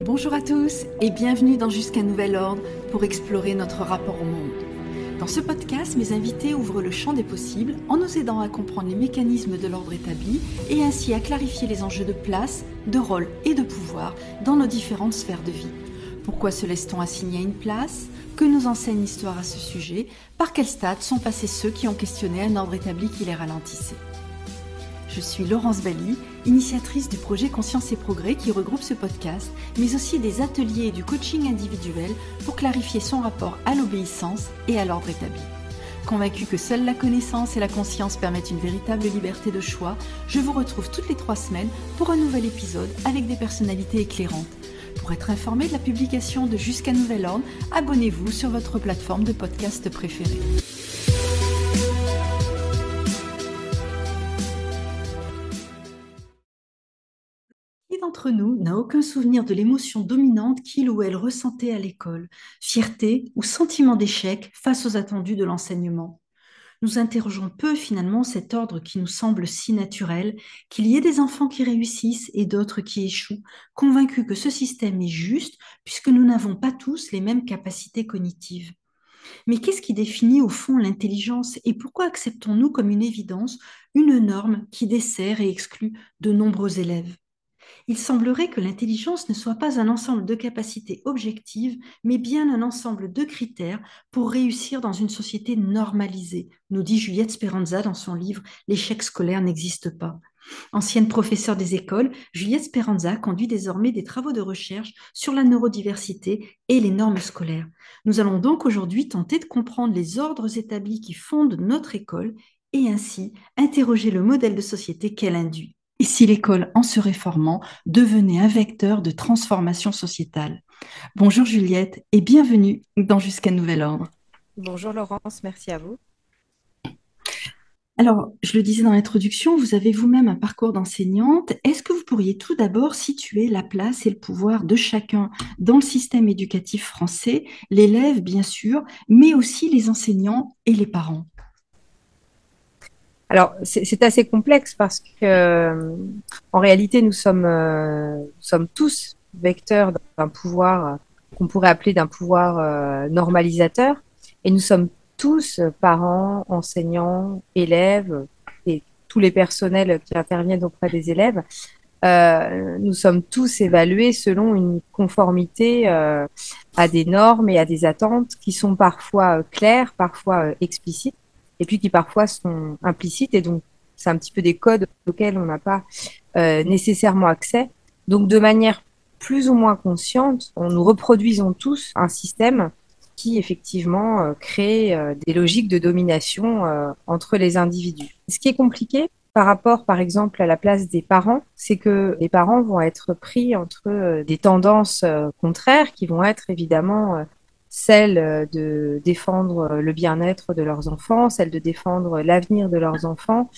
Bonjour à tous et bienvenue dans Jusqu'à nouvel ordre pour explorer notre rapport au monde. Dans ce podcast, mes invités ouvrent le champ des possibles en nous aidant à comprendre les mécanismes de l'ordre établi et ainsi à clarifier les enjeux de place, de rôle et de pouvoir dans nos différentes sphères de vie. Pourquoi se laisse-t-on assigner à une place ? Que nous enseigne l'histoire à ce sujet ? Par quel stade sont passés ceux qui ont questionné un ordre établi qui les ralentissait ? Je suis Laurence Bally, initiatrice du projet Conscience et Progrès qui regroupe ce podcast, mais aussi des ateliers et du coaching individuel pour clarifier son rapport à l'obéissance et à l'ordre établi. Convaincue que seule la connaissance et la conscience permettent une véritable liberté de choix, je vous retrouve toutes les 3 semaines pour un nouvel épisode avec des personnalités éclairantes. Pour être informé de la publication de Jusqu'à nouvel ordre, abonnez-vous sur votre plateforme de podcast préférée. Qui d'entre nous n'a aucun souvenir de l'émotion dominante qu'il ou elle ressentait à l'école, fierté ou sentiment d'échec face aux attendus de l'enseignement? Nous interrogeons peu finalement cet ordre qui nous semble si naturel, qu'il y ait des enfants qui réussissent et d'autres qui échouent, convaincus que ce système est juste puisque nous n'avons pas tous les mêmes capacités cognitives. Mais qu'est-ce qui définit au fond l'intelligence et pourquoi acceptons-nous comme une évidence une norme qui dessert et exclut de nombreux élèves? Il semblerait que l'intelligence ne soit pas un ensemble de capacités objectives, mais bien un ensemble de critères pour réussir dans une société normalisée, nous dit Juliette Speranza dans son livre L'échec scolaire n'existe pas. Ancienne professeure des écoles, Juliette Speranza conduit désormais des travaux de recherche sur la neurodiversité et les normes scolaires. Nous allons donc aujourd'hui tenter de comprendre les ordres établis qui fondent notre école et ainsi interroger le modèle de société qu'elle induit. Et si l'école, en se réformant, devenait un vecteur de transformation sociétale? Bonjour Juliette et bienvenue dans Jusqu'à nouvel ordre. Bonjour Laurence, merci à vous. Alors, je le disais dans l'introduction, vous avez vous-même un parcours d'enseignante. Est-ce que vous pourriez tout d'abord situer la place et le pouvoir de chacun dans le système éducatif français, l'élève bien sûr, mais aussi les enseignants et les parents? Alors, c'est assez complexe parce que, en réalité, nous sommes tous vecteurs d'un pouvoir qu'on pourrait appeler d'un pouvoir normalisateur, et nous sommes tous parents, enseignants, élèves et tous les personnels qui interviennent auprès des élèves. Nous sommes tous évalués selon une conformité à des normes et à des attentes qui sont parfois claires, parfois explicites, et puis qui parfois sont implicites. Et donc, c'est un petit peu des codes auxquels on n'a pas nécessairement accès. Donc, de manière plus ou moins consciente, nous reproduisons tous un système qui effectivement crée des logiques de domination entre les individus. Ce qui est compliqué, par rapport, par exemple, à la place des parents, c'est que les parents vont être pris entre des tendances contraires qui vont être évidemment celles de défendre le bien-être de leurs enfants, celles de défendre l'avenir de leurs enfants,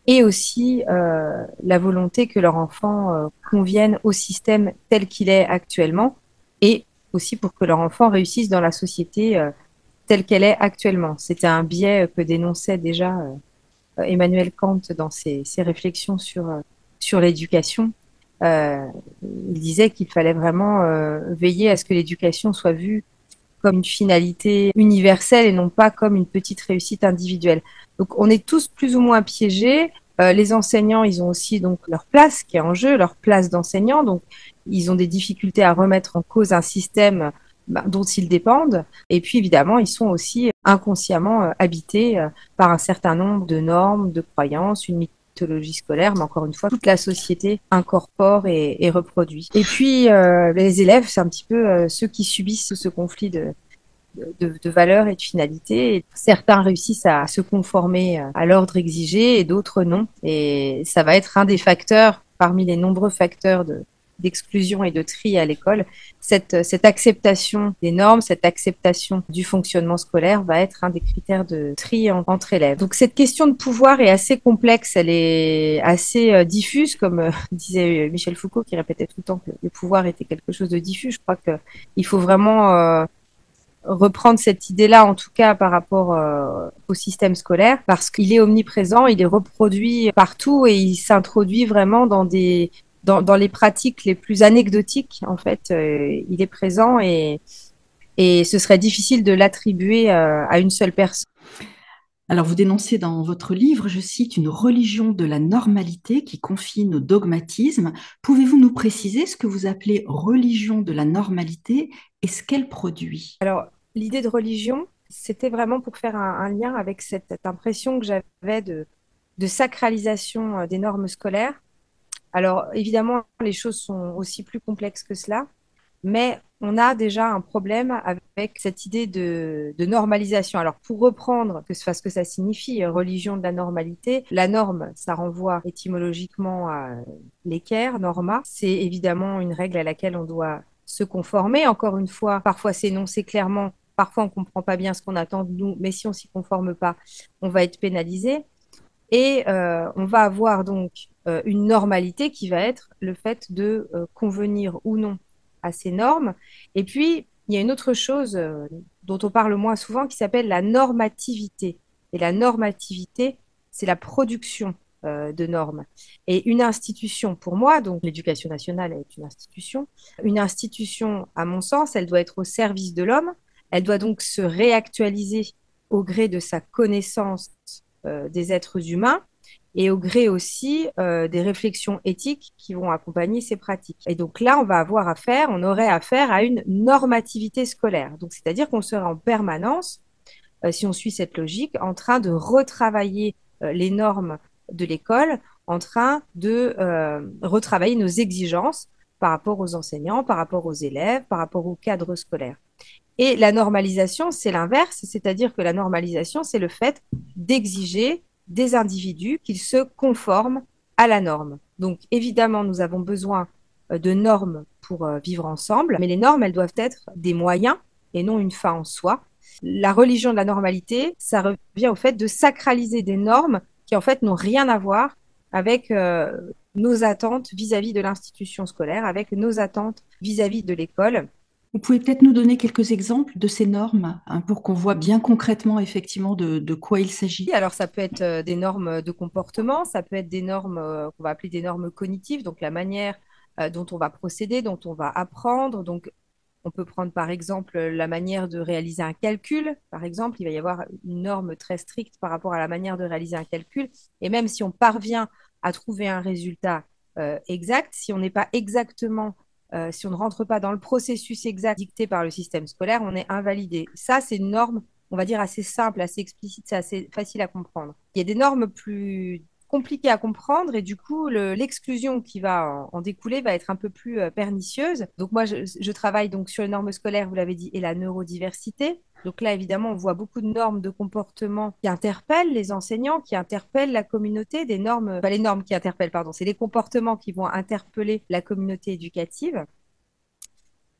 et aussi la volonté que leur enfant convienne au système tel qu'il est actuellement, et aussi pour que leur enfant réussisse dans la société telle qu'elle est actuellement. C'était un biais que dénonçait déjà Emmanuel Kant dans ses réflexions sur l'éducation. Il disait qu'il fallait vraiment veiller à ce que l'éducation soit vue comme une finalité universelle et non pas comme une petite réussite individuelle. Donc on est tous plus ou moins piégés. Les enseignants, ils ont aussi donc leur place qui est en jeu, leur place d'enseignant. Donc ils ont des difficultés à remettre en cause un système dont ils dépendent. Et puis, évidemment, ils sont aussi inconsciemment habités par un certain nombre de normes, de croyances, une mythologie scolaire, mais encore une fois, toute la société incorpore et reproduit. Et puis, les élèves, c'est un petit peu ceux qui subissent ce conflit de valeurs et de finalités. Et certains réussissent à se conformer à l'ordre exigé et d'autres non. Et ça va être un des facteurs, parmi les nombreux facteurs d'exclusion et de tri à l'école, cette acceptation des normes, cette acceptation du fonctionnement scolaire va être un des critères de tri entre élèves. Donc cette question de pouvoir est assez complexe, elle est assez diffuse, comme disait Michel Foucault qui répétait tout le temps que le pouvoir était quelque chose de diffus. Je crois qu'il faut vraiment reprendre cette idée-là, en tout cas par rapport au système scolaire, parce qu'il est omniprésent, il est reproduit partout et il s'introduit vraiment dans des dans les pratiques les plus anecdotiques, en fait, il est présent et ce serait difficile de l'attribuer à une seule personne. Alors, vous dénoncez dans votre livre, je cite, une religion de la normalité qui confine au dogmatisme. Pouvez-vous nous préciser ce que vous appelez religion de la normalité et ce qu'elle produit? Alors, l'idée de religion, c'était vraiment pour faire un lien avec cette impression que j'avais de sacralisation des normes scolaires. Alors, évidemment, les choses sont aussi plus complexes que cela, mais on a déjà un problème avec cette idée de normalisation. Alors, pour reprendre ce que ça signifie, religion de la normalité, la norme, ça renvoie étymologiquement à l'équerre, norma. C'est évidemment une règle à laquelle on doit se conformer. Encore une fois, parfois c'est énoncé clairement, parfois on ne comprend pas bien ce qu'on attend de nous, mais si on ne s'y conforme pas, on va être pénalisé. Et on va avoir donc une normalité qui va être le fait de convenir ou non à ces normes. Et puis, il y a une autre chose dont on parle moins souvent qui s'appelle la normativité. Et la normativité, c'est la production de normes. Et une institution, pour moi, donc l'éducation nationale est une institution, à mon sens, elle doit être au service de l'homme, elle doit donc se réactualiser au gré de sa connaissance des êtres humains et au gré aussi des réflexions éthiques qui vont accompagner ces pratiques. Et donc là, on aurait affaire à une normativité scolaire. Donc, c'est-à-dire qu'on serait en permanence, si on suit cette logique, en train de retravailler les normes de l'école, en train de retravailler nos exigences par rapport aux enseignants, par rapport aux élèves, par rapport au cadre scolaire. Et la normalisation, c'est l'inverse, c'est-à-dire que la normalisation, c'est le fait d'exiger des individus qu'ils se conforment à la norme. Donc, évidemment, nous avons besoin de normes pour vivre ensemble, mais les normes, elles doivent être des moyens et non une fin en soi. La religion de la normalité, ça revient au fait de sacraliser des normes qui, en fait, n'ont rien à voir avec nos attentes vis-à-vis de l'institution scolaire, avec nos attentes vis-à-vis de l'école. Vous pouvez peut-être nous donner quelques exemples de ces normes, hein, pour qu'on voit bien concrètement effectivement de quoi il s'agit. Alors, ça peut être des normes de comportement, ça peut être des normes qu'on va appeler des normes cognitives, donc la manière dont on va procéder, dont on va apprendre. Donc, on peut prendre par exemple la manière de réaliser un calcul. Par exemple, il va y avoir une norme très stricte par rapport à la manière de réaliser un calcul. Et même si on parvient à trouver un résultat exact, si on n'est pas exactement, si on ne rentre pas dans le processus exact dicté par le système scolaire, on est invalidé. Ça, c'est une norme, on va dire, assez simple, assez explicite, c'est assez facile à comprendre. Il y a des normes plus compliquées à comprendre et du coup, l'exclusion qui va en découler va être un peu plus pernicieuse. Donc moi, je travaille donc sur les normes scolaires, vous l'avez dit, et la neurodiversité. Donc là, évidemment, on voit beaucoup de normes de comportement qui interpellent les enseignants, qui interpellent la communauté, des normes, pas les normes qui interpellent, pardon, c'est les comportements qui vont interpeller la communauté éducative.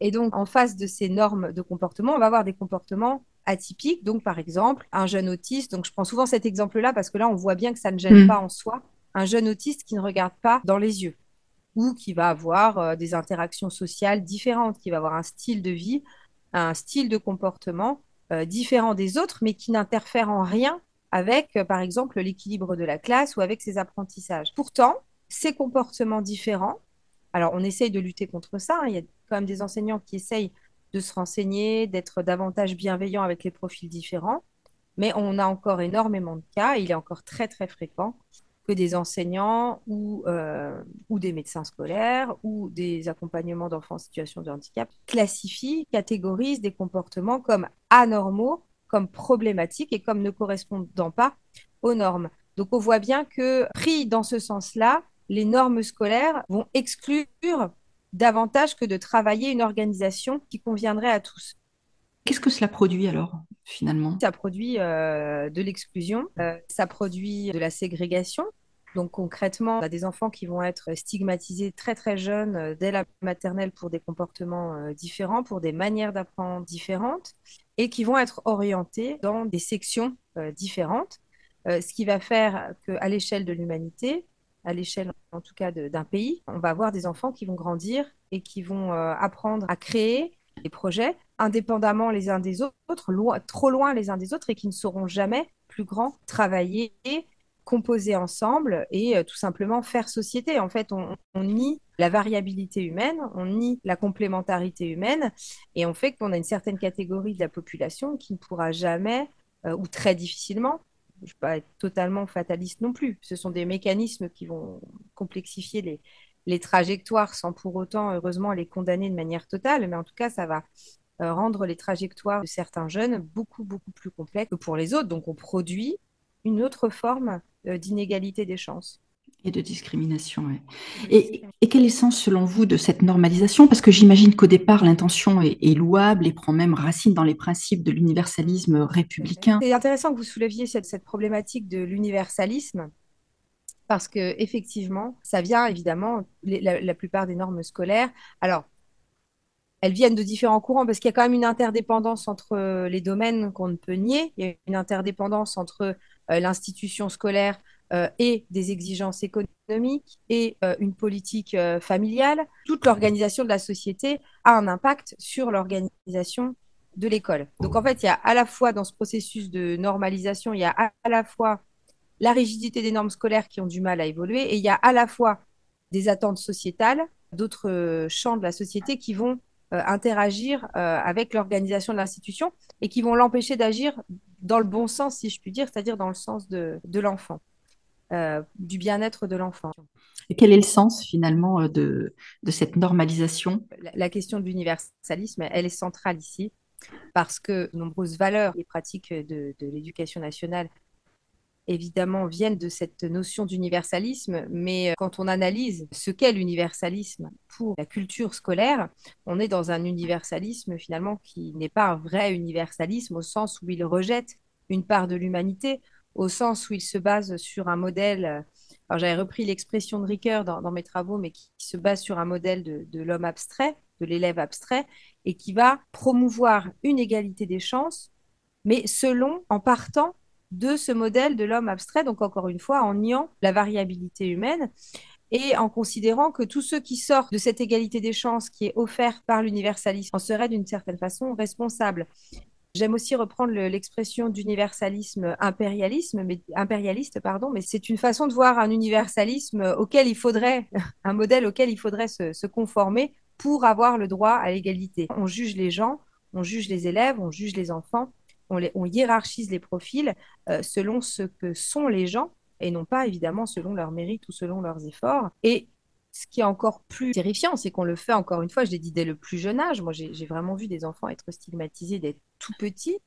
Et donc, en face de ces normes de comportement, on va avoir des comportements atypiques. Donc, par exemple, un jeune autiste, donc je prends souvent cet exemple-là parce que là, on voit bien que ça ne gêne pas Mm. en soi, un jeune autiste qui ne regarde pas dans les yeux ou qui va avoir des interactions sociales différentes, qui va avoir un style de vie, un style de comportement différent des autres, mais qui n'interfère en rien avec, par exemple, l'équilibre de la classe ou avec ses apprentissages. Pourtant, ces comportements différents, alors on essaye de lutter contre ça, hein. Il y a quand même des enseignants qui essayent de se renseigner, d'être davantage bienveillants avec les profils différents, mais on a encore énormément de cas, et il est encore très très fréquent que des enseignants ou des médecins scolaires ou des accompagnements d'enfants en situation de handicap classifient, catégorisent des comportements comme anormaux, comme problématiques et comme ne correspondant pas aux normes. Donc on voit bien que pris dans ce sens-là, les normes scolaires vont exclure davantage que de travailler une organisation qui conviendrait à tous. Qu'est-ce que cela produit alors, finalement? Ça produit de l'exclusion, ça produit de la ségrégation. Donc concrètement, on a des enfants qui vont être stigmatisés très très jeunes dès la maternelle pour des comportements différents, pour des manières d'apprendre différentes, et qui vont être orientés dans des sections différentes, ce qui va faire qu'à l'échelle de l'humanité, à l'échelle en tout cas d'un pays, on va avoir des enfants qui vont grandir et qui vont apprendre à créer des projets indépendamment les uns des autres, trop loin les uns des autres et qui ne sauront jamais plus grands travailler, composer ensemble et tout simplement faire société. En fait, on nie la variabilité humaine, on nie la complémentarité humaine et on fait qu'on a une certaine catégorie de la population qui ne pourra jamais, ou très difficilement, je ne vais pas être totalement fataliste non plus, ce sont des mécanismes qui vont complexifier les trajectoires sans pour autant, heureusement, les condamner de manière totale, mais en tout cas, ça va rendre les trajectoires de certains jeunes beaucoup, beaucoup plus complexes que pour les autres. Donc, on produit une autre forme d'inégalité des chances. Et de discrimination, ouais. Et de Et quel est le sens, selon vous, de cette normalisation? Parce que j'imagine qu'au départ, l'intention est louable et prend même racine dans les principes de l'universalisme républicain. C'est intéressant que vous souleviez cette problématique de l'universalisme parce que effectivement, ça vient évidemment la plupart des normes scolaires. Alors, elles viennent de différents courants parce qu'il y a quand même une interdépendance entre les domaines qu'on ne peut nier. Il y a une interdépendance entre l'institution scolaire et des exigences économiques et une politique familiale. Toute l'organisation de la société a un impact sur l'organisation de l'école. Donc en fait, il y a à la fois dans ce processus de normalisation, il y a à la fois la rigidité des normes scolaires qui ont du mal à évoluer et il y a à la fois des attentes sociétales, d'autres champs de la société qui vont interagir avec l'organisation de l'institution et qui vont l'empêcher d'agir dans le bon sens, si je puis dire, c'est-à-dire dans le sens de l'enfant, du bien-être de l'enfant. Et quel est le sens, finalement, de cette normalisation? La question de l'universalisme, elle est centrale ici parce que de nombreuses valeurs et pratiques de l'éducation nationale évidemment, viennent de cette notion d'universalisme, mais quand on analyse ce qu'est l'universalisme pour la culture scolaire, on est dans un universalisme finalement qui n'est pas un vrai universalisme au sens où il rejette une part de l'humanité, au sens où il se base sur un modèle. Alors j'avais repris l'expression de Ricoeur dans mes travaux, mais qui se base sur un modèle de l'homme abstrait, de l'élève abstrait, et qui va promouvoir une égalité des chances, mais selon, en partant de ce modèle de l'homme abstrait, donc encore une fois, en niant la variabilité humaine et en considérant que tous ceux qui sortent de cette égalité des chances qui est offerte par l'universalisme en seraient d'une certaine façon responsables. J'aime aussi reprendre l'expression d'universalisme impérialiste, pardon, mais c'est une façon de voir un universalisme auquel il faudrait, un modèle auquel il faudrait se conformer pour avoir le droit à l'égalité. On juge les gens, on juge les élèves, on juge les enfants, on hiérarchise les profils selon ce que sont les gens et non pas évidemment selon leur mérite ou selon leurs efforts. Et ce qui est encore plus terrifiant, c'est qu'on le fait encore une fois, je l'ai dit dès le plus jeune âge. Moi, j'ai vraiment vu des enfants être stigmatisés dès tout petits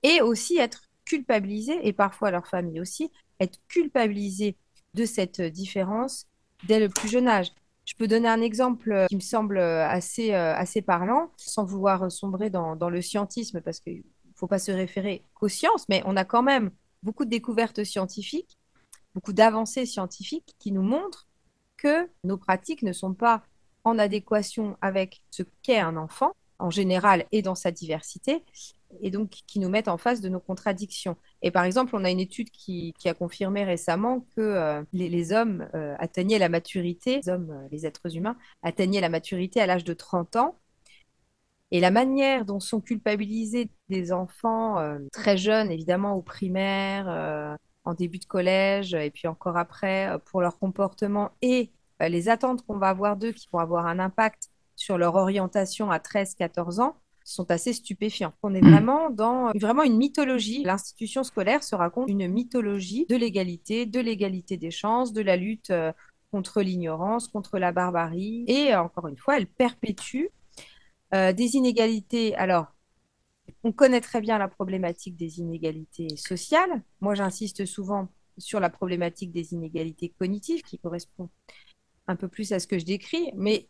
et aussi être culpabilisés, et parfois leur famille aussi, être culpabilisés de cette différence dès le plus jeune âge. Je peux donner un exemple qui me semble assez parlant, sans vouloir sombrer dans le scientisme, parce qu'il ne faut pas se référer qu'aux sciences, mais on a quand même beaucoup de découvertes scientifiques, beaucoup d'avancées scientifiques qui nous montrent que nos pratiques ne sont pas en adéquation avec ce qu'est un enfant en général et dans sa diversité, et donc qui nous mettent en face de nos contradictions. Et par exemple, on a une étude qui a confirmé récemment que les hommes atteignaient la maturité, les hommes, les êtres humains, atteignaient la maturité à l'âge de 30 ans. Et la manière dont sont culpabilisés des enfants très jeunes, évidemment au primaire, en début de collège, et puis encore après, pour leur comportement et les attentes qu'on va avoir d'eux, qui vont avoir un impact sur leur orientation à 13-14 ans, sont assez stupéfiants. On est Mm. vraiment dans vraiment une mythologie. L'institution scolaire se raconte une mythologie de l'égalité des chances, de la lutte contre l'ignorance, contre la barbarie. Et encore une fois, elle perpétue des inégalités. Alors, on connaît très bien la problématique des inégalités sociales. Moi, j'insiste souvent sur la problématique des inégalités cognitives qui correspond un peu plus à ce que je décris. Mais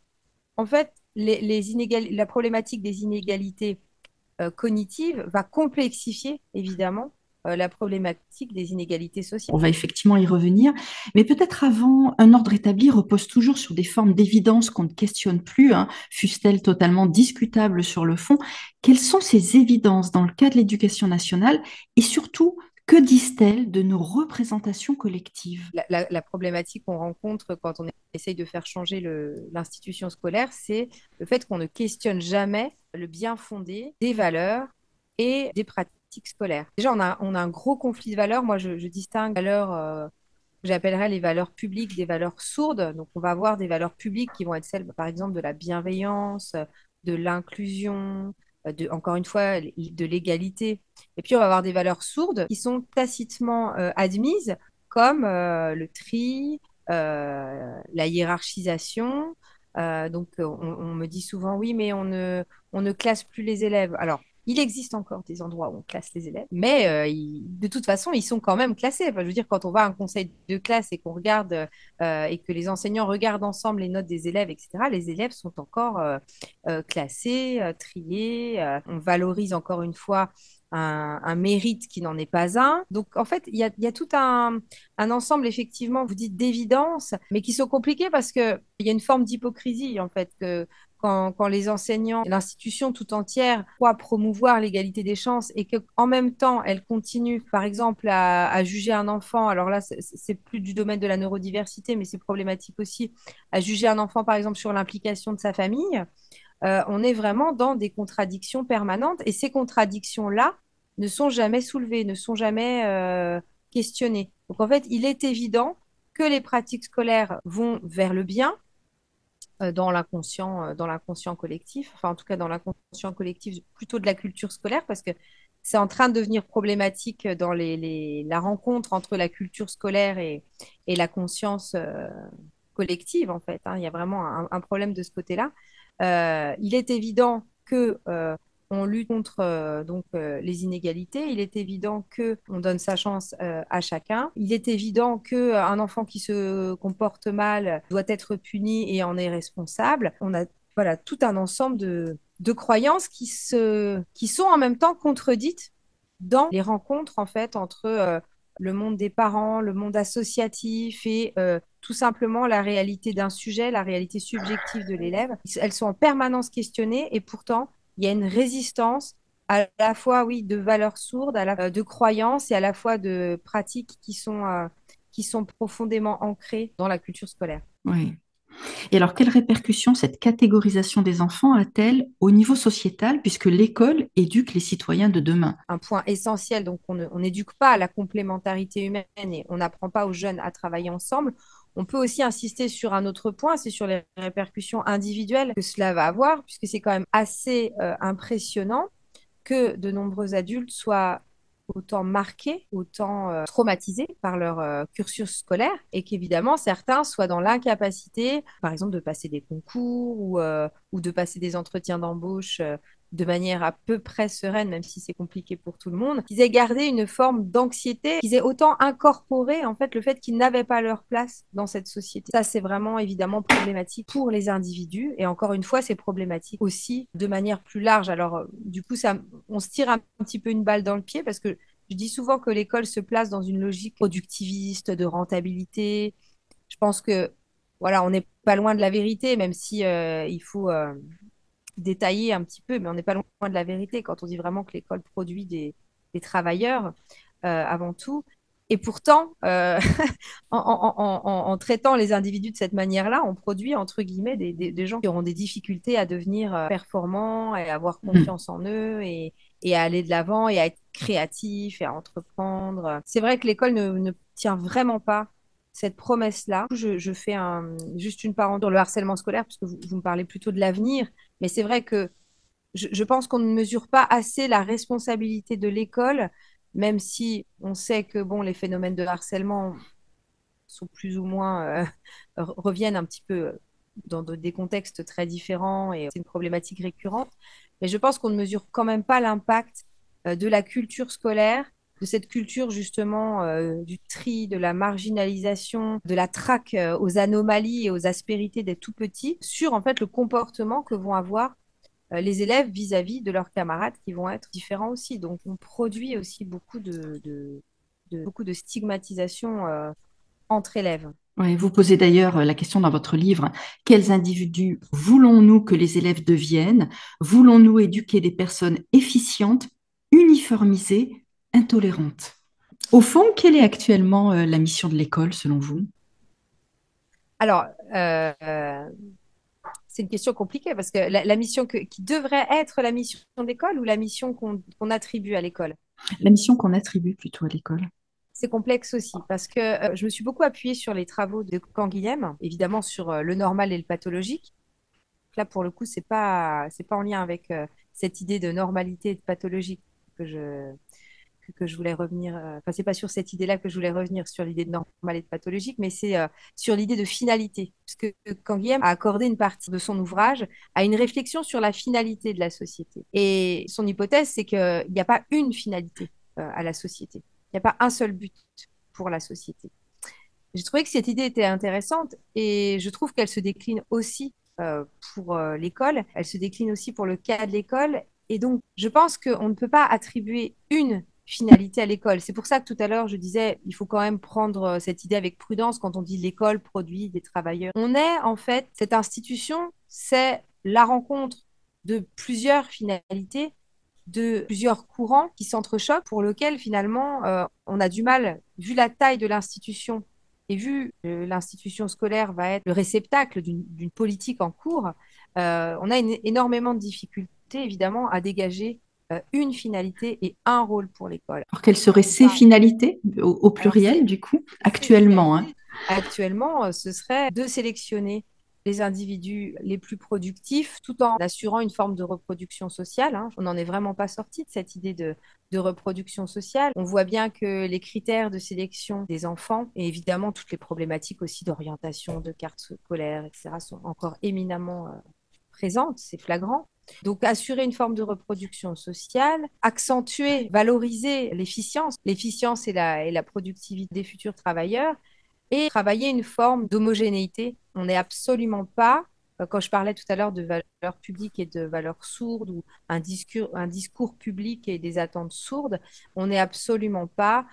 en fait, la problématique des inégalités cognitives va complexifier évidemment la problématique des inégalités sociales. On va effectivement y revenir, mais peut-être avant, un ordre établi repose toujours sur des formes d'évidence qu'on ne questionne plus, hein, fussent-elles totalement discutables sur le fond. Quelles sont ces évidences dans le cas de l'éducation nationale et surtout, que disent-elles de nos représentations collectives? La problématique qu'on rencontre quand on essaye de faire changer l'institution scolaire, c'est le fait qu'on ne questionne jamais le bien fondé des valeurs et des pratiques scolaires. Déjà, on a un gros conflit de valeurs. Moi, je distingue valeurs j'appellerais les valeurs publiques des valeurs sourdes. Donc, on va avoir des valeurs publiques qui vont être celles, par exemple, de la bienveillance, de l'inclusion, encore une fois, de l'égalité. Et puis, on va avoir des valeurs sourdes qui sont tacitement admises, comme le tri, la hiérarchisation. Donc, on me dit souvent, oui, mais on ne classe plus les élèves. Alors, il existe encore des endroits où on classe les élèves, mais de toute façon, ils sont quand même classés. Enfin, je veux dire, quand on va à un conseil de classe et qu'on regarde et que les enseignants regardent ensemble les notes des élèves, etc., les élèves sont encore classés, triés. On valorise encore une fois un mérite qui n'en est pas un. Donc, en fait, il y a tout un ensemble, effectivement, vous dites d'évidence, mais qui sont compliqués parce qu'il y a une forme d'hypocrisie, en fait, que quand les enseignants, l'institution tout entière croit promouvoir l'égalité des chances et qu'en même temps, elle continue, par exemple, à juger un enfant, alors là, c'est plus du domaine de la neurodiversité, mais c'est problématique aussi, à juger un enfant, par exemple, sur l'implication de sa famille, on est vraiment dans des contradictions permanentes et ces contradictions-là ne sont jamais soulevées, ne sont jamais questionnées. Donc, en fait, il est évident que les pratiques scolaires vont vers le bien, dans l'inconscient collectif, enfin en tout cas dans l'inconscient collectif plutôt de la culture scolaire, parce que c'est en train de devenir problématique dans la rencontre entre la culture scolaire et la conscience collective, en fait. Hein. Il y a vraiment un problème de ce côté-là. Il est évident que on lutte contre les inégalités. Il est évident que on donne sa chance à chacun. Il est évident que un enfant qui se comporte mal doit être puni et en est responsable. On a voilà tout un ensemble de croyances qui sont en même temps contredites dans les rencontres en fait entre le monde des parents, le monde associatif et tout simplement la réalité d'un sujet, la réalité subjective de l'élève. Elles sont en permanence questionnées et pourtant, il y a une résistance à la fois, oui, de valeurs sourdes, de croyances et à la fois de pratiques qui sont profondément ancrées dans la culture scolaire. Oui. Et alors, quelles répercussions cette catégorisation des enfants a-t-elle au niveau sociétal, puisque l'école éduque les citoyens de demain? Un point essentiel, donc on n'éduque pas à la complémentarité humaine et on n'apprend pas aux jeunes à travailler ensemble. On peut aussi insister sur un autre point, c'est sur les répercussions individuelles que cela va avoir, puisque c'est quand même assez impressionnant que de nombreux adultes soient autant marqués, autant traumatisés par leur cursus scolaire et qu'évidemment certains soient dans l'incapacité, par exemple, de passer des concours ou de passer des entretiens d'embauche de manière à peu près sereine, même si c'est compliqué pour tout le monde, qu'ils aient gardé une forme d'anxiété, qu'ils aient autant incorporé en fait le fait qu'ils n'avaient pas leur place dans cette société. Ça, c'est vraiment évidemment problématique pour les individus et encore une fois, c'est problématique aussi de manière plus large. Alors, du coup, ça, on se tire un petit peu une balle dans le pied parce que je dis souvent que l'école se place dans une logique productiviste, de rentabilité. Je pense que voilà, on n'est pas loin de la vérité, même si il faut détailler un petit peu, mais on n'est pas loin de la vérité quand on dit vraiment que l'école produit des travailleurs avant tout. Et pourtant, en traitant les individus de cette manière-là, on produit, entre guillemets, des gens qui auront des difficultés à devenir performants et à avoir Mm. confiance en eux et à aller de l'avant et à être créatifs et à entreprendre. C'est vrai que l'école ne tient vraiment pas cette promesse-là. Je fais juste une parenthèse sur le harcèlement scolaire, parce que vous me parlez plutôt de l'avenir, mais c'est vrai que je pense qu'on ne mesure pas assez la responsabilité de l'école, même si on sait que bon, les phénomènes de harcèlement sont plus ou moins reviennent un petit peu dans des contextes très différents et c'est une problématique récurrente. Mais je pense qu'on ne mesure quand même pas l'impact de la culture scolaire, de cette culture justement du tri, de la marginalisation, de la traque aux anomalies et aux aspérités des tout petits sur en fait le comportement que vont avoir les élèves vis-à-vis de leurs camarades qui vont être différents aussi. Donc, on produit aussi beaucoup de stigmatisation entre élèves. Ouais, vous posez d'ailleurs la question dans votre livre, quels individus voulons-nous que les élèves deviennent? Voulons-nous éduquer des personnes efficientes, uniformisées, intolérantes? Au fond, quelle est actuellement la mission de l'école selon vous? Alors, c'est une question compliquée parce que la mission qui devrait être la mission d'école ou la mission qu'on attribue à l'école? La mission qu'on attribue plutôt à l'école. c'est complexe aussi parce que je me suis beaucoup appuyée sur les travaux de Canguilhem, évidemment sur le normal et le pathologique. Là, pour le coup, c'est pas en lien avec cette idée de normalité et de pathologique que je voulais revenir. Enfin, c'est pas sur cette idée-là que je voulais revenir sur l'idée de normal et de pathologique, mais c'est sur l'idée de finalité. Parce que Canguilhem a accordé une partie de son ouvrage à une réflexion sur la finalité de la société. Et son hypothèse, c'est qu'il n'y a pas une finalité à la société. Il n'y a pas un seul but pour la société. J'ai trouvé que cette idée était intéressante et je trouve qu'elle se décline aussi pour l'école. Elle se décline aussi pour le cas de l'école. Et donc, je pense qu'on ne peut pas attribuer une finalité à l'école. C'est pour ça que tout à l'heure, je disais, il faut quand même prendre cette idée avec prudence quand on dit l'école produit des travailleurs. On est, en fait, cette institution, c'est la rencontre de plusieurs finalités, de plusieurs courants qui s'entrechoquent, pour lequel finalement on a du mal, vu la taille de l'institution et vu que l'institution scolaire va être le réceptacle d'une politique en cours, on a énormément de difficultés évidemment à dégager une finalité et un rôle pour l'école. Alors, quelles seraient ces finalités au Alors, pluriel, du coup, ces actuellement, hein? finalités, actuellement, ce serait de sélectionner les individus les plus productifs tout en assurant une forme de reproduction sociale, hein. On n'en est vraiment pas sorti de cette idée de reproduction sociale. On voit bien que les critères de sélection des enfants et évidemment toutes les problématiques aussi d'orientation, de carte scolaire, etc., sont encore éminemment présentes, c'est flagrant. Donc, assurer une forme de reproduction sociale, accentuer, valoriser l'efficience et la productivité des futurs travailleurs, et travailler une forme d'homogénéité. On n'est absolument pas, quand je parlais tout à l'heure de valeurs publiques et de valeurs sourdes, ou un discours public et des attentes sourdes, on n'est absolument pas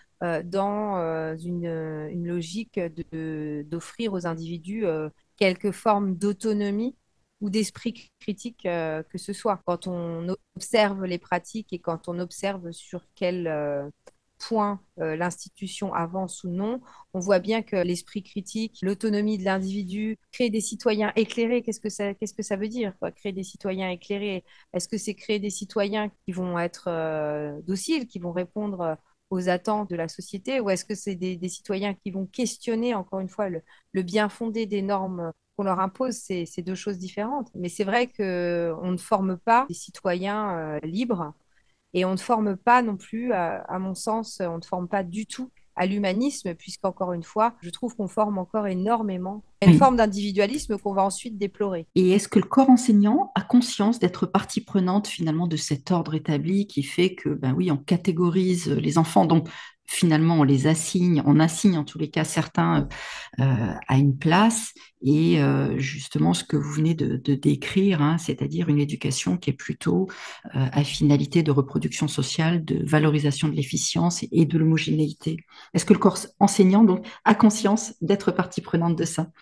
dans une logique d'offrir aux individus quelque forme d'autonomie ou d'esprit critique que ce soit. Quand on observe les pratiques et quand on observe sur quel point l'institution avance ou non, on voit bien que l'esprit critique, l'autonomie de l'individu, créer des citoyens éclairés, qu'est-ce que ça veut dire, quoi, créer des citoyens éclairés? Est-ce que c'est créer des citoyens qui vont être dociles, qui vont répondre aux attentes de la société, ou est-ce que c'est des citoyens qui vont questionner, encore une fois, le bien fondé des normes qu'on leur impose? C'est deux choses différentes. Mais c'est vrai qu'on ne forme pas des citoyens libres, et on ne forme pas non plus, à mon sens, on ne forme pas du tout à l'humanisme, puisqu'encore une fois, je trouve qu'on forme encore énormément à une Oui. forme d'individualisme qu'on va ensuite déplorer. Et est-ce que le corps enseignant a conscience d'être partie prenante finalement de cet ordre établi qui fait que, ben oui, on catégorise les enfants, donc finalement on assigne en tous les cas certains à une place et justement ce que vous venez de décrire, hein, c'est-à-dire une éducation qui est plutôt à finalité de reproduction sociale, de valorisation de l'efficience et de l'homogénéité. Est-ce que le corps enseignant donc a conscience d'être partie prenante de ça?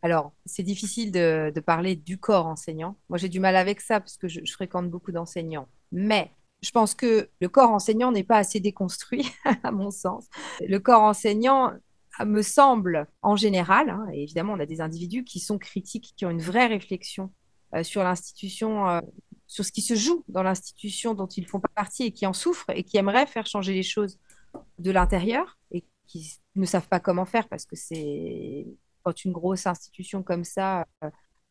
Alors, c'est difficile de parler du corps enseignant. Moi, j'ai du mal avec ça parce que je fréquente beaucoup d'enseignants. Mais je pense que le corps enseignant n'est pas assez déconstruit, à mon sens. Le corps enseignant me semble, en général, hein, et évidemment, on a des individus qui sont critiques, qui ont une vraie réflexion sur l'institution, sur ce qui se joue dans l'institution dont ils font partie et qui en souffrent et qui aimeraient faire changer les choses de l'intérieur et qui ne savent pas comment faire parce que c'est quand une grosse institution comme ça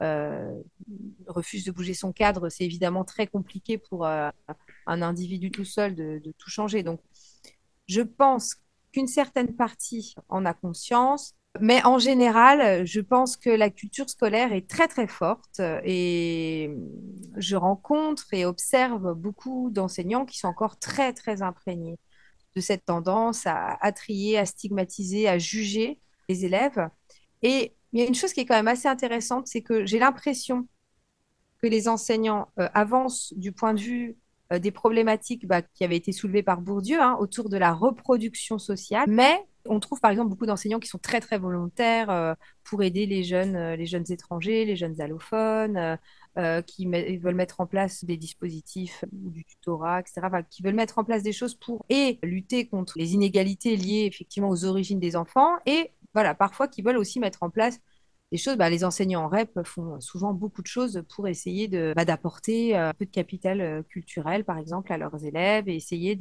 euh, refuse de bouger son cadre, c'est évidemment très compliqué pour un individu tout seul de tout changer. Donc, je pense qu'une certaine partie en a conscience, mais en général, je pense que la culture scolaire est très très forte et je rencontre et observe beaucoup d'enseignants qui sont encore très très imprégnés de cette tendance à trier, à stigmatiser, à juger les élèves. Et il y a une chose qui est quand même assez intéressante, c'est que j'ai l'impression que les enseignants avancent du point de vue des problématiques qui avaient été soulevées par Bourdieu, hein, autour de la reproduction sociale. Mais on trouve par exemple beaucoup d'enseignants qui sont très très volontaires pour aider les jeunes étrangers, les jeunes allophones, veulent mettre en place des dispositifs ou du tutorat, etc., enfin, qui veulent mettre en place des choses pour et lutter contre les inégalités liées effectivement aux origines des enfants, et voilà, parfois qui veulent aussi mettre en place des choses. Les enseignants en REP font souvent beaucoup de choses pour essayer d'apporter un peu de capital culturel, par exemple, à leurs élèves, et essayer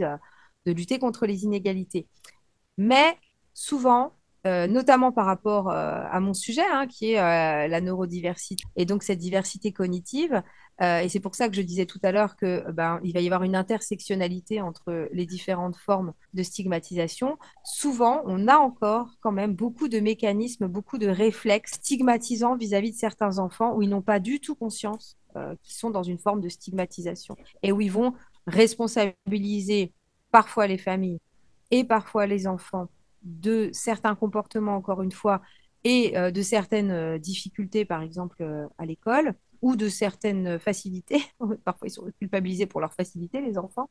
de lutter contre les inégalités. Mais souvent, notamment par rapport à mon sujet, hein, qui est la neurodiversité, et donc cette diversité cognitive, et c'est pour ça que je disais tout à l'heure que ben, il va y avoir une intersectionnalité entre les différentes formes de stigmatisation. Souvent, on a encore quand même beaucoup de mécanismes, beaucoup de réflexes stigmatisants vis-à-vis de certains enfants où ils n'ont pas du tout conscience qu'ils sont dans une forme de stigmatisation et où ils vont responsabiliser parfois les familles et parfois les enfants de certains comportements, encore une fois, et de certaines difficultés, par exemple à l'école, ou de certaines facilités. Parfois, ils sont culpabilisés pour leurs facilités, les enfants,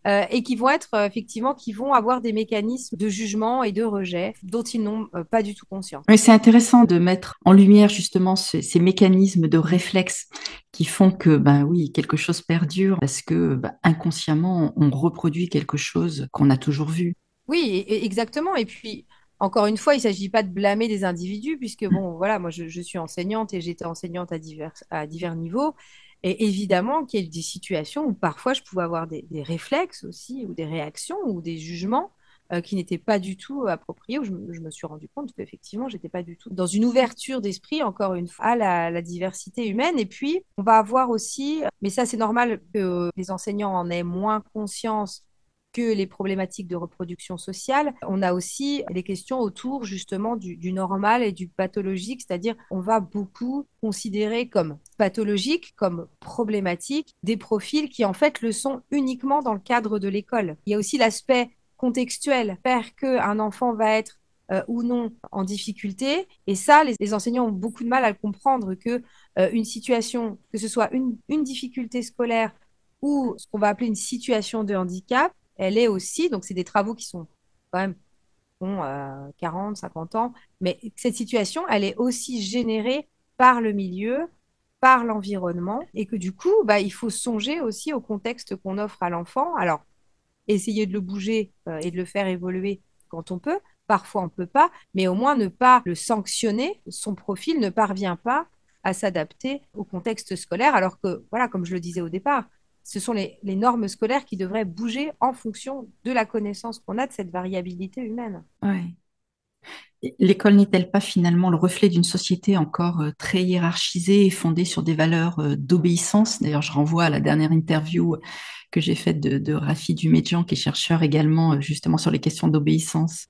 et qui vont être effectivement, qui vont avoir des mécanismes de jugement et de rejet dont ils n'ont pas du tout conscience. Oui, c'est intéressant de mettre en lumière justement ces mécanismes de réflexe qui font que, ben oui, quelque chose perdure parce que ben, inconsciemment, on reproduit quelque chose qu'on a toujours vu. Oui, exactement. Et puis, encore une fois, il ne s'agit pas de blâmer des individus, puisque, bon, voilà, moi, je suis enseignante et j'étais enseignante à divers niveaux. Et évidemment qu'il y a des situations où parfois je pouvais avoir des réflexes aussi, ou des réactions, ou des jugements qui n'étaient pas du tout appropriés, où je me suis rendu compte qu'effectivement, je n'étais pas du tout dans une ouverture d'esprit, encore une fois, à la diversité humaine. Et puis, on va avoir aussi, mais ça, c'est normal que les enseignants en aient moins conscience que les problématiques de reproduction sociale, on a aussi les questions autour justement du normal et du pathologique, c'est-à-dire on va beaucoup considérer comme pathologique, comme problématique, des profils qui en fait le sont uniquement dans le cadre de l'école. Il y a aussi l'aspect contextuel, faire qu'un enfant va être ou non en difficulté. Et ça, les enseignants ont beaucoup de mal à le comprendre que une situation, que ce soit une difficulté scolaire ou ce qu'on va appeler une situation de handicap, elle est aussi, donc c'est des travaux qui sont quand même ont 40, 50 ans, mais cette situation, elle est aussi générée par le milieu, par l'environnement, et que du coup, bah, il faut songer aussi au contexte qu'on offre à l'enfant. Alors, essayer de le bouger et de le faire évoluer quand on peut. Parfois, on ne peut pas, mais au moins ne pas le sanctionner. Son profil ne parvient pas à s'adapter au contexte scolaire, alors que, voilà, comme je le disais au départ, ce sont les normes scolaires qui devraient bouger en fonction de la connaissance qu'on a de cette variabilité humaine. Ouais. L'école n'est-elle pas finalement le reflet d'une société encore très hiérarchisée et fondée sur des valeurs d'obéissance? D'ailleurs, je renvoie à la dernière interview que j'ai faite de Rafi Dumedjian, qui est chercheur également justement sur les questions d'obéissance.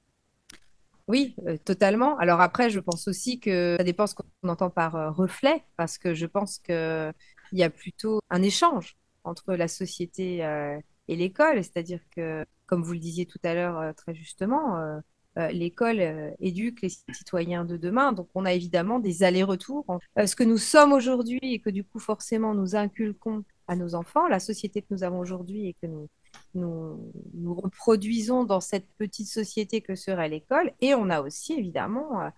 Oui, totalement. Alors après, je pense aussi que ça dépend ce qu'on entend par reflet, parce que je pense qu'il y a plutôt un échange entre la société et l'école, c'est-à-dire que, comme vous le disiez tout à l'heure très justement, l'école éduque les citoyens de demain, donc on a évidemment des allers-retours. Ce que nous sommes aujourd'hui et que du coup forcément nous inculquons à nos enfants, la société que nous avons aujourd'hui et que nous reproduisons dans cette petite société que serait l'école. Et on a aussi évidemment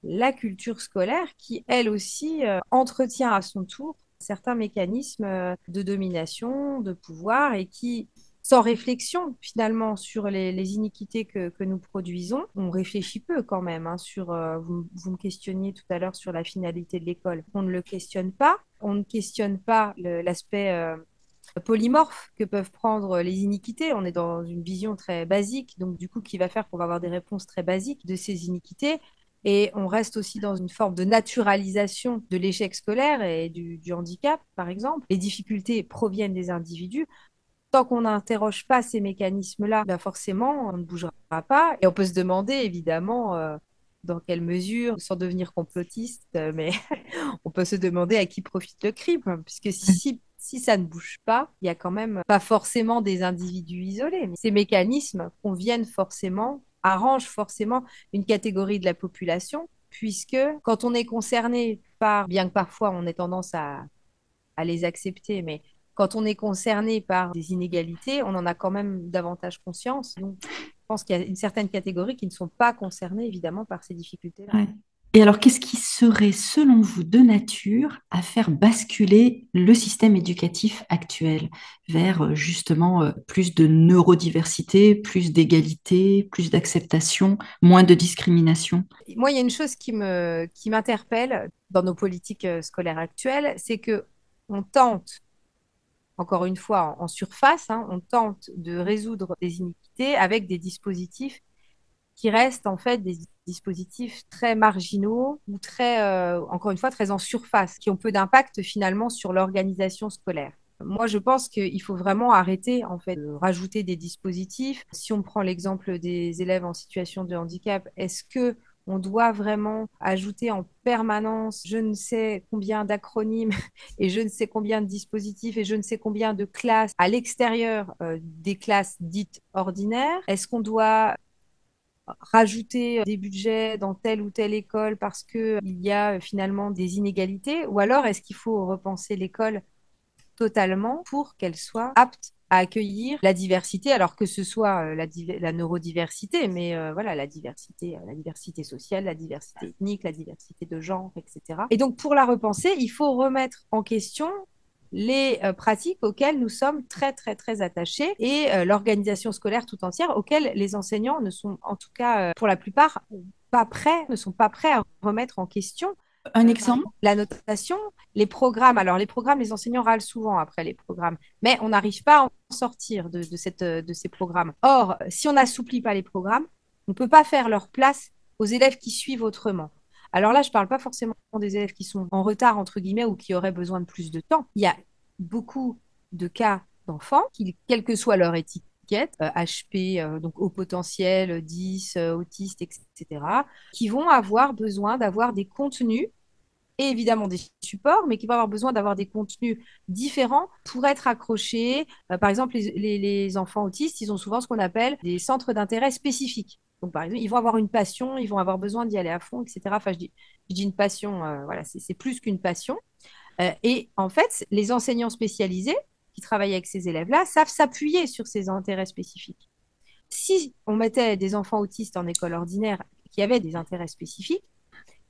la culture scolaire qui, elle aussi, entretient à son tour certains mécanismes de domination, de pouvoir et qui, sans réflexion finalement sur les iniquités que nous produisons, on réfléchit peu quand même hein, sur, vous me questionniez tout à l'heure sur la finalité de l'école. On ne le questionne pas, on ne questionne pas l'aspect polymorphes que peuvent prendre les iniquités. On est dans une vision très basique, donc du coup, qui va faire qu'on va avoir des réponses très basiques de ces iniquités. Et on reste aussi dans une forme de naturalisation de l'échec scolaire et du handicap, par exemple. Les difficultés proviennent des individus. Tant qu'on n'interroge pas ces mécanismes-là, ben forcément, on ne bougera pas. Et on peut se demander, évidemment, dans quelle mesure, sans devenir complotiste, mais on peut se demander à qui profite le crime, puisque si ça ne bouge pas, il y a quand même pas forcément des individus isolés. Mais ces mécanismes conviennent forcément, arrangent forcément une catégorie de la population, puisque quand on est concerné par, bien que parfois on ait tendance à les accepter, mais quand on est concerné par des inégalités, on en a quand même davantage conscience. Donc, je pense qu'il y a une certaine catégorie qui ne sont pas concernées, évidemment, par ces difficultés-là. Ouais. Et alors, qu'est-ce qui serait, selon vous, de nature à faire basculer le système éducatif actuel vers justement plus de neurodiversité, plus d'égalité, plus d'acceptation, moins de discrimination? Moi, il y a une chose qui m'interpelle dans nos politiques scolaires actuelles, c'est que on tente encore une fois, en surface, hein, on tente de résoudre des iniquités avec des dispositifs qui restent en fait des dispositifs très marginaux ou très, encore une fois, très en surface, qui ont peu d'impact finalement sur l'organisation scolaire. Moi, je pense qu'il faut vraiment arrêter en fait de rajouter des dispositifs. Si on prend l'exemple des élèves en situation de handicap, est-ce que on doit vraiment ajouter en permanence je ne sais combien d'acronymes et je ne sais combien de dispositifs et je ne sais combien de classes à l'extérieur des classes dites ordinaires? Est-ce qu'on doit rajouter des budgets dans telle ou telle école parce qu'il y a finalement des inégalités? Ou alors est-ce qu'il faut repenser l'école totalement pour qu'elle soit apte à accueillir la diversité, alors que ce soit la neurodiversité, mais voilà, la diversité sociale, la diversité ethnique, la diversité de genre, etc. Et donc, pour la repenser, il faut remettre en question les pratiques auxquelles nous sommes très, très, très attachés et l'organisation scolaire tout entière auxquelles les enseignants ne sont, en tout cas, pour la plupart, pas prêts, ne sont pas prêts à remettre en question. Un exemple? La notation, les programmes. Alors, les programmes, les enseignants râlent souvent après les programmes, mais on n'arrive pas à en sortir de ces programmes. Or, si on n'assouplit pas les programmes, on ne peut pas faire leur place aux élèves qui suivent autrement. Alors là, je ne parle pas forcément des élèves qui sont en retard, entre guillemets, ou qui auraient besoin de plus de temps. Il y a beaucoup de cas d'enfants qui, quelle que soit leur étiquette, HP, donc haut potentiel, 10, autiste, etc., qui vont avoir besoin d'avoir des contenus et évidemment des supports, mais qui vont avoir besoin d'avoir des contenus différents pour être accrochés. Par exemple, les enfants autistes, ils ont souvent ce qu'on appelle des centres d'intérêt spécifiques. Donc, par exemple, ils vont avoir une passion, ils vont avoir besoin d'y aller à fond, etc. Enfin, je dis une passion, voilà, c'est plus qu'une passion. Et en fait, les enseignants spécialisés qui travaillent avec ces élèves-là savent s'appuyer sur ces intérêts spécifiques. Si on mettait des enfants autistes en école ordinaire qui avaient des intérêts spécifiques,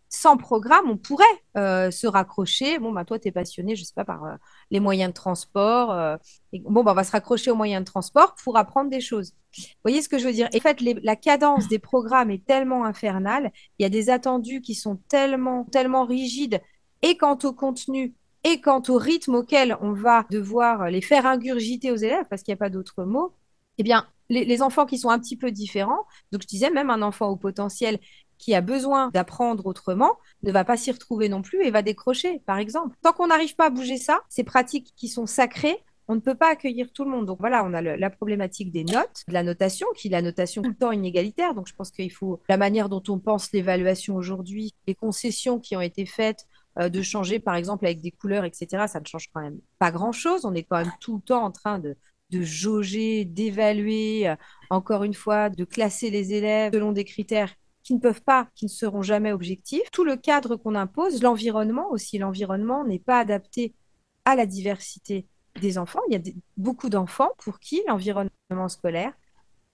sans programme, on pourrait se raccrocher. Bon, bah, toi, tu es passionné, je ne sais pas, par les moyens de transport. Bon, bah, on va se raccrocher aux moyens de transport pour apprendre des choses. Vous voyez ce que je veux dire? Et en fait, la cadence des programmes est tellement infernale. Il y a des attendus qui sont tellement, tellement rigides, et quant au contenu, et quant au rythme auquel on va devoir les faire ingurgiter aux élèves, parce qu'il n'y a pas d'autre mot. Eh bien, les enfants qui sont un petit peu différents, donc je disais même un enfant au potentiel qui a besoin d'apprendre autrement ne va pas s'y retrouver non plus et va décrocher, par exemple. Tant qu'on n'arrive pas à bouger ça, ces pratiques qui sont sacrées, on ne peut pas accueillir tout le monde. Donc voilà, on a la problématique des notes, de la notation, qui est la notation tout le temps inégalitaire. Donc je pense qu'il faut la manière dont on pense l'évaluation aujourd'hui, les concessions qui ont été faites de changer, par exemple, avec des couleurs, etc., ça ne change quand même pas grand-chose. On est quand même tout le temps en train de jauger, d'évaluer, encore une fois, de classer les élèves selon des critères qui ne peuvent pas, qui ne seront jamais objectifs. Tout le cadre qu'on impose, l'environnement aussi, l'environnement n'est pas adapté à la diversité des enfants. Il y a beaucoup d'enfants pour qui l'environnement scolaire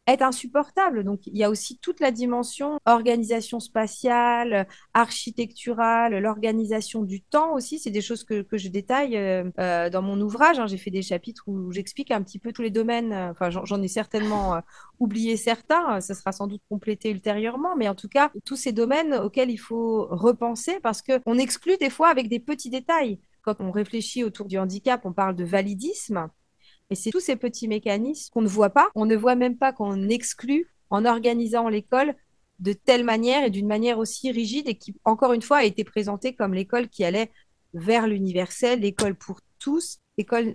est insupportable. Donc, il y a aussi toute la dimension organisation spatiale, architecturale, l'organisation du temps aussi. C'est des choses que je détaille dans mon ouvrage, hein. J'ai fait des chapitres où j'explique un petit peu tous les domaines. Enfin, j'en ai certainement oublié certains. Ça sera sans doute complété ultérieurement. Mais en tout cas, tous ces domaines auxquels il faut repenser parce qu'on exclut des fois avec des petits détails. Quand on réfléchit autour du handicap, on parle de validisme. Et c'est tous ces petits mécanismes qu'on ne voit pas. On ne voit même pas qu'on exclut en organisant l'école de telle manière et d'une manière aussi rigide et qui, encore une fois, a été présentée comme l'école qui allait vers l'universel, l'école pour tous.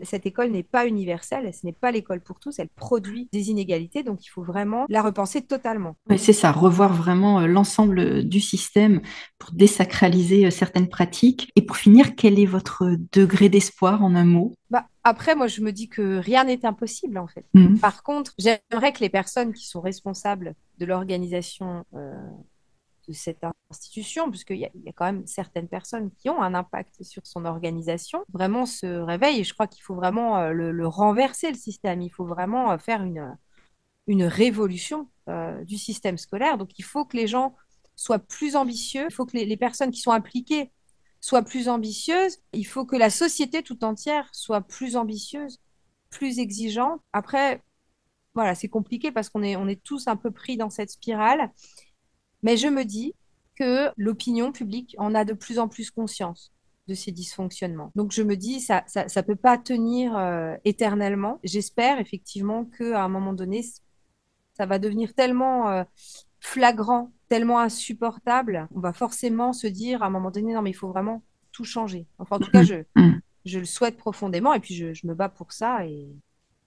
Cette école n'est pas universelle, ce n'est pas l'école pour tous, elle produit des inégalités, donc il faut vraiment la repenser totalement. Oui, c'est ça, revoir vraiment l'ensemble du système pour désacraliser certaines pratiques. Et pour finir, quel est votre degré d'espoir en un mot? Bah, après, moi, je me dis que rien n'est impossible, en fait. Mhm. Par contre, j'aimerais que les personnes qui sont responsables de l'organisation de cette institution, puisqu'il y a quand même certaines personnes qui ont un impact sur son organisation, vraiment se réveillent. Et je crois qu'il faut vraiment le renverser, le système. Il faut vraiment faire une révolution du système scolaire. Donc, il faut que les gens soient plus ambitieux. Il faut que les personnes qui sont impliquées soient plus ambitieuses. Il faut que la société tout entière soit plus ambitieuse, plus exigeante. Après, voilà, c'est compliqué parce on est tous un peu pris dans cette spirale. Mais je me dis que l'opinion publique en a de plus en plus conscience. de ces dysfonctionnements. Donc je me dis, ça peut pas tenir éternellement. J'espère effectivement qu'à un moment donné, ça va devenir tellement flagrant, tellement insupportable, on va forcément se dire à un moment donné, non mais il faut vraiment tout changer. Enfin, en tout cas, Mm, mm. je le souhaite profondément et puis je me bats pour ça et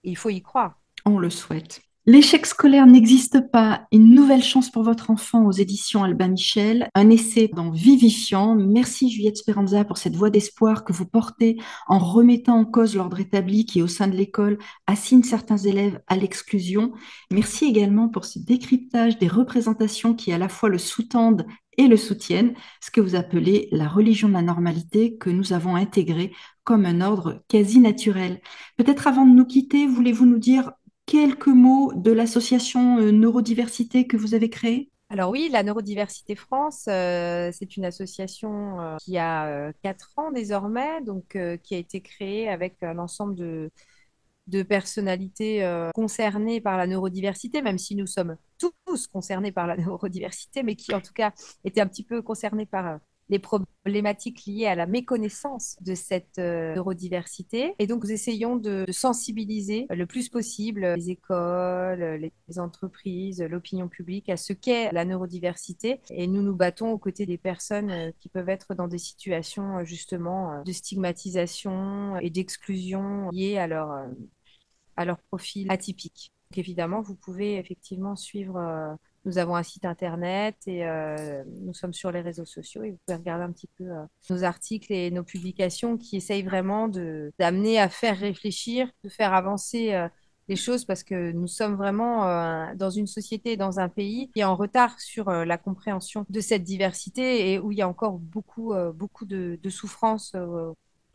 il faut y croire. On le souhaite. L'échec scolaire n'existe pas. Une nouvelle chance pour votre enfant aux éditions Albin Michel. Un essai dans Vivifiant. Merci Juliette Speranza pour cette voix d'espoir que vous portez en remettant en cause l'ordre établi qui, au sein de l'école, assigne certains élèves à l'exclusion. Merci également pour ce décryptage des représentations qui à la fois le sous-tendent et le soutiennent, ce que vous appelez la religion de la normalité que nous avons intégrée comme un ordre quasi naturel. Peut-être avant de nous quitter, voulez-vous nous dire quelques mots de l'association Neurodiversité que vous avez créée? Alors oui, la Neurodiversité France, c'est une association qui a 4 ans désormais, donc qui a été créée avec un ensemble de personnalités concernées par la neurodiversité, même si nous sommes tous concernés par la neurodiversité, mais qui en tout cas étaient un petit peu concernés par les problématiques liées à la méconnaissance de cette neurodiversité. Et donc, nous essayons de sensibiliser le plus possible les écoles, les entreprises, l'opinion publique à ce qu'est la neurodiversité. Et nous nous battons aux côtés des personnes qui peuvent être dans des situations justement de stigmatisation et d'exclusion liées à leur profil atypique. Donc évidemment, vous pouvez effectivement suivre. Nous avons un site internet et nous sommes sur les réseaux sociaux et vous pouvez regarder un petit peu nos articles et nos publications qui essayent vraiment d'amener à faire réfléchir, de faire avancer les choses parce que nous sommes vraiment dans une société, dans un pays qui est en retard sur la compréhension de cette diversité et où il y a encore beaucoup de souffrances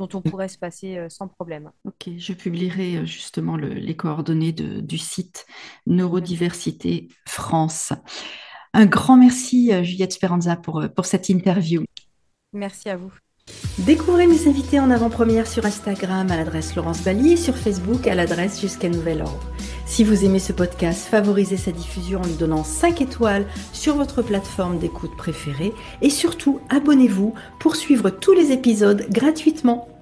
dont on pourrait se passer sans problème. Ok, je publierai justement les coordonnées du site Neurodiversité France. Un grand merci, Juliette Speranza, pour cette interview. Merci à vous. Découvrez mes invités en avant-première sur Instagram à l'adresse Laurence Bali et sur Facebook à l'adresse Jusqu'à Nouvel Ordre. Si vous aimez ce podcast, favorisez sa diffusion en lui donnant 5 étoiles sur votre plateforme d'écoute préférée et surtout abonnez-vous pour suivre tous les épisodes gratuitement.